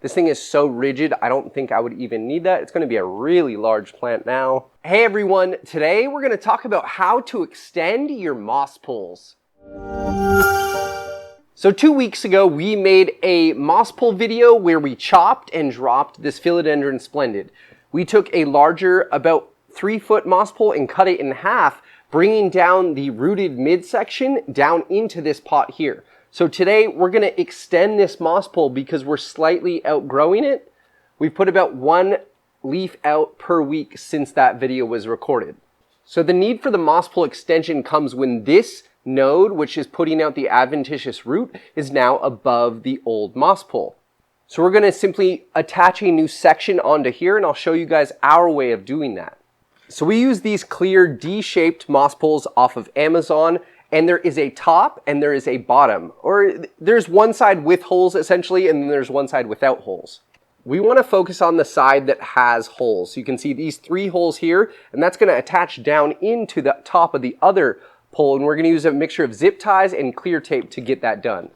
This thing is so rigid, I don't think I would even need that. It's going to be a really large plant now. Hey everyone, today we're going to talk about how to extend your moss pools. So 2 weeks ago, we made a moss pool video where we chopped and dropped this Philodendron Splendid. We took a larger, about 3-foot moss pole and cut it in half, bringing down the rooted midsection down into this pot here. So today we're going to extend this moss pole because we're slightly outgrowing it. We've put about 1 leaf out per week since that video was recorded. So the need for the moss pole extension comes when this node, which is putting out the adventitious root, is now above the old moss pole. So we're going to simply attach a new section onto here, and I'll show you guys our way of doing that. So we use these clear D-shaped moss poles off of Amazon, and there is a top and there is a bottom, or there's one side with holes essentially, and then there's one side without holes. We want to focus on the side that has holes. So you can see these 3 holes here, and that's going to attach down into the top of the other pole, and we're going to use a mixture of zip ties and clear tape to get that done.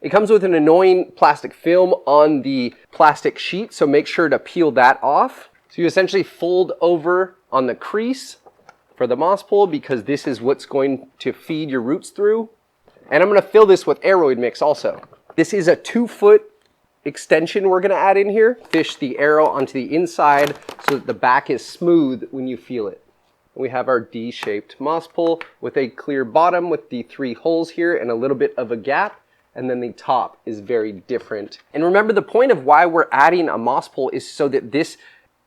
It comes with an annoying plastic film on the plastic sheet, so make sure to peel that off. So you essentially fold over on the crease for the moss pole because this is what's going to feed your roots through. And I'm going to fill this with Aroid mix also. This is a 2-foot extension we're going to add in here. Fish the arrow onto the inside so that the back is smooth when you feel it. We have our D-shaped moss pole with a clear bottom with the 3 holes here and a little bit of a gap. And then the top is very different. And remember, the point of why we're adding a moss pole is so that this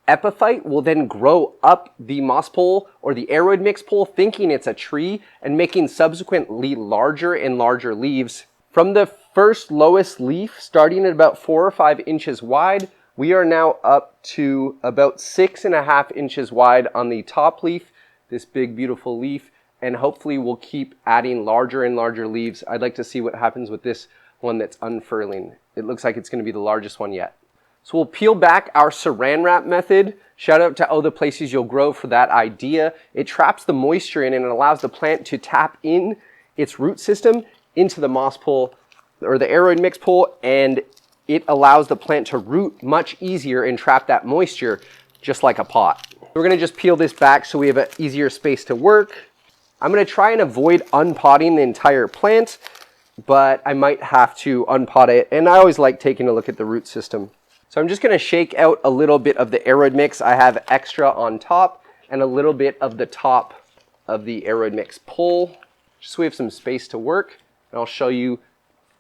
epiphyte will then grow up the moss pole or the Aroid mix pole, thinking it's a tree and making subsequently larger and larger leaves. From the first lowest leaf, starting at about 4 or 5 inches wide, we are now up to about 6.5 inches wide on the top leaf, this big beautiful leaf, and hopefully we'll keep adding larger and larger leaves. I'd like to see what happens with this one that's unfurling. It looks like it's going to be the largest one yet. So we'll peel back our Saran Wrap method. Shout out to Other Places You'll Grow for that idea. It traps the moisture in and it allows the plant to tap in its root system into the moss pole or the Aroid mix pole, and it allows the plant to root much easier and trap that moisture just like a pot. We're going to just peel this back so we have an easier space to work. I'm going to try and avoid unpotting the entire plant, but I might have to unpot it, and I always like taking a look at the root system. So I'm just going to shake out a little bit of the Aroid mix. I have extra on top and a little bit of the top of the Aroid mix pole, just so we have some space to work. And I'll show you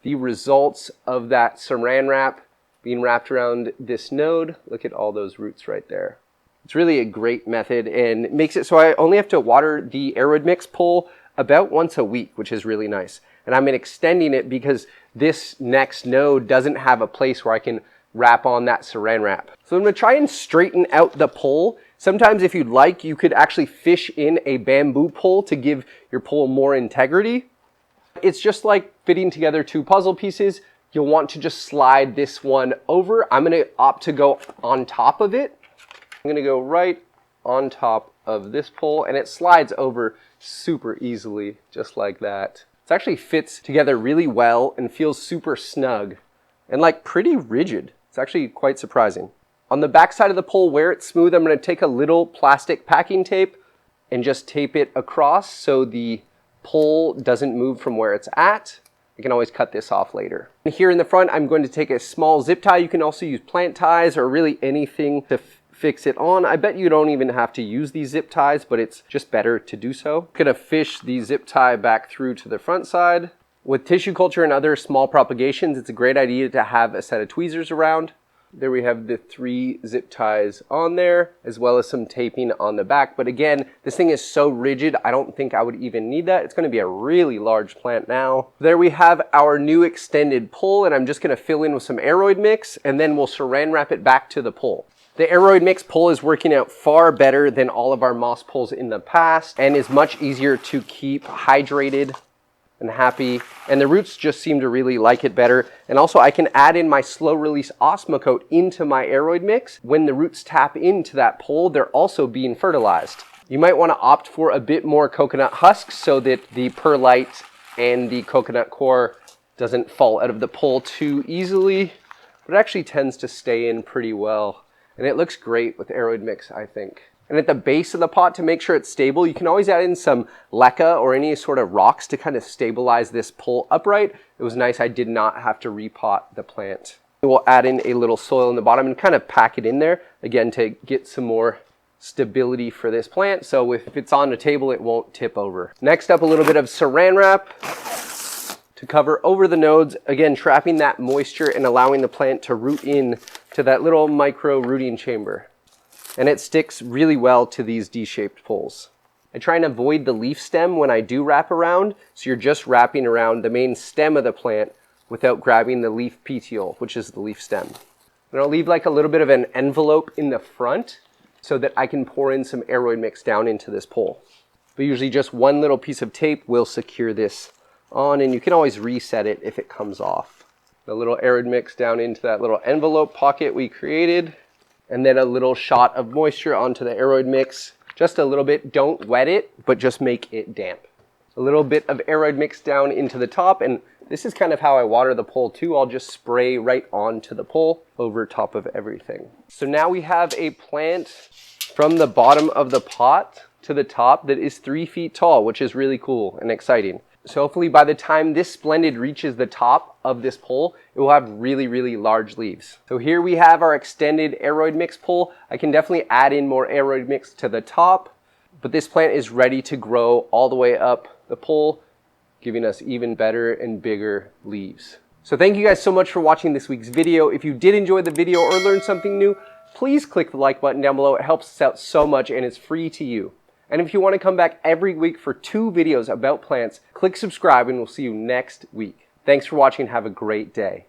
the results of that Saran Wrap being wrapped around this node. Look at all those roots right there. It's really a great method and it makes it so I only have to water the Aroid mix pole about once a week, which is really nice. And I'm extending it because this next node doesn't have a place where I can wrap on that Saran Wrap. So I'm going to try and straighten out the pole. Sometimes if you'd like, you could actually fish in a bamboo pole to give your pole more integrity. It's just like fitting together 2 puzzle pieces. You'll want to just slide this one over. I'm going to opt to go on top of it. I'm going to go right on top of this pole, and it slides over super easily, just like that. It actually fits together really well and feels super snug and like pretty rigid. It's actually quite surprising. On the back side of the pole where it's smooth, I'm going to take a little plastic packing tape and just tape it across so the pole doesn't move from where it's at. I can always cut this off later. And here in the front, I'm going to take a small zip tie. You can also use plant ties or really anything to fix it on. I bet you don't even have to use these zip ties, but it's just better to do so. I'm going to fish the zip tie back through to the front side. With tissue culture and other small propagations, it's a great idea to have a set of tweezers around. There we have the 3 zip ties on there, as well as some taping on the back. But again, this thing is so rigid, I don't think I would even need that. It's going to be a really large plant now. There we have our new extended pole, and I'm just going to fill in with some Aroid mix, and then we'll Saran Wrap it back to the pole. The Aroid mix pole is working out far better than all of our moss poles in the past, and is much easier to keep hydrated and happy, and the roots just seem to really like it better. And also I can add in my slow release Osmocote into my Aroid mix. When the roots tap into that pole, they're also being fertilized. You might want to opt for a bit more coconut husk so that the perlite and the coconut core doesn't fall out of the pole too easily. but it actually tends to stay in pretty well. And it looks great with Aroid mix, I think. And at the base of the pot, to make sure it's stable, you can always add in some leca or any sort of rocks to kind of stabilize this pole upright. It was nice I did not have to repot the plant. We'll add in a little soil in the bottom and kind of pack it in there, again, to get some more stability for this plant. So if it's on the table, it won't tip over. Next up, a little bit of Saran Wrap to cover over the nodes, again, trapping that moisture and allowing the plant to root in to that little micro rooting chamber. And it sticks really well to these D-shaped poles. I try and avoid the leaf stem when I do wrap around, so you're just wrapping around the main stem of the plant without grabbing the leaf petiole, which is the leaf stem. And I'll leave like a little bit of an envelope in the front so that I can pour in some Aroid mix down into this pole. But usually just one little piece of tape will secure this on, and you can always reset it if it comes off. The little Aroid mix down into that little envelope pocket we created, and then a little shot of moisture onto the Aroid mix. Just a little bit, don't wet it, but just make it damp. A little bit of Aroid mix down into the top, and this is kind of how I water the pole too. I'll just spray right onto the pole over top of everything. So now we have a plant from the bottom of the pot to the top that is 3 feet tall, which is really cool and exciting. So hopefully by the time this Splendid reaches the top of this pole, it will have really, really large leaves. So here we have our extended Aroid mix pole. I can definitely add in more Aroid mix to the top, but this plant is ready to grow all the way up the pole, giving us even better and bigger leaves. So thank you guys so much for watching this week's video. If you did enjoy the video or learn something new, please click the like button down below. It helps us out so much and it's free to you. And if you want to come back every week for 2 videos about plants, click subscribe and we'll see you next week. Thanks for watching. Have a great day.